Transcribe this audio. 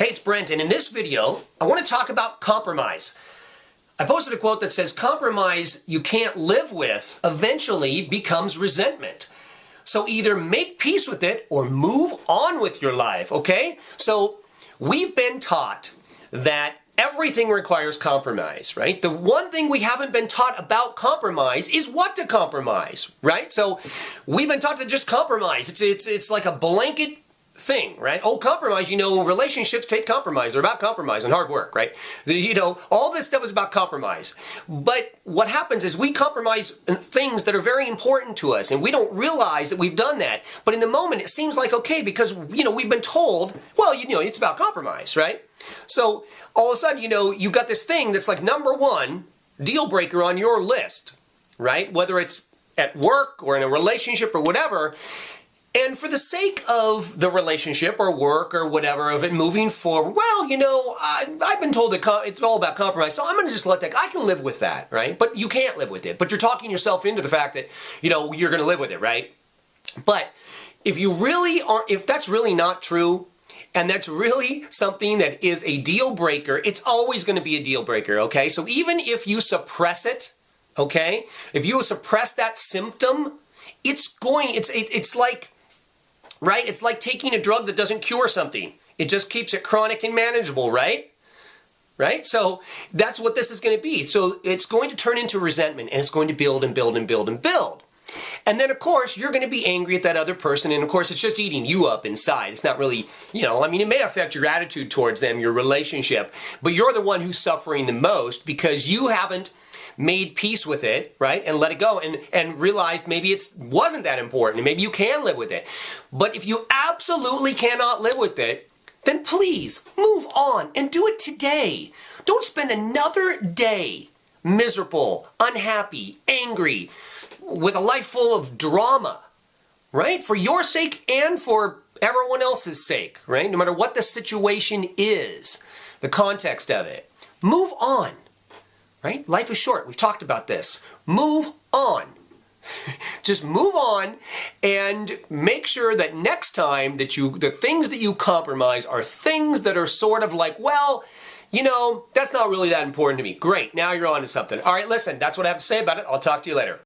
Hey, it's Brent, and in this video, I want to talk about compromise. I posted a quote that says, compromise you can't live with eventually becomes resentment. So either make peace with it or move on with your life, okay? So we've been taught that everything requires compromise, right? The one thing we haven't been taught about compromise is what to compromise, right? So we've been taught to just compromise. It's like a blanket thing, right? Oh, compromise, relationships take compromise. They're about compromise and hard work, right? All this stuff is about compromise. But what happens is we compromise things that are very important to us, and we don't realize that we've done that. But in the moment, it seems like okay because, we've been told, well, it's about compromise, right? So all of a sudden, you've got this thing that's like number one deal breaker on your list, right? Whether it's at work or in a relationship or whatever. And for the sake of the relationship or work or whatever of it moving forward, well, I've been told that it's all about compromise, so I'm going to just let that, I can live with that, right? But you can't live with it. But you're talking yourself into the fact that, you're going to live with it, right? But if that's really not true, and that's really something that is a deal breaker, it's always going to be a deal breaker, okay? So even if you suppress it, okay? If you suppress that symptom, it's like, right? It's like taking a drug that doesn't cure something. It just keeps it chronic and manageable, right? Right? So that's what this is going to be. So it's going to turn into resentment, and it's going to build and build and build and build. And then, of course, you're going to be angry at that other person, and of course, it's just eating you up inside. It's not really, it may affect your attitude towards them, your relationship, but you're the one who's suffering the most because you haven't made peace with it, right? And let it go and realized maybe it wasn't that important and maybe you can live with it. But if you absolutely cannot live with it, then please move on and do it today. Don't spend another day miserable, unhappy, angry, with a life full of drama, right? For your sake and for everyone else's sake, right? No matter what the situation is, the context of it. Move on. Right? Life is short. We've talked about this. Move on. Just move on and make sure that next time that the things that you compromise are things that are sort of like, well, that's not really that important to me. Great. Now you're on to something. All right, listen, that's what I have to say about it. I'll talk to you later.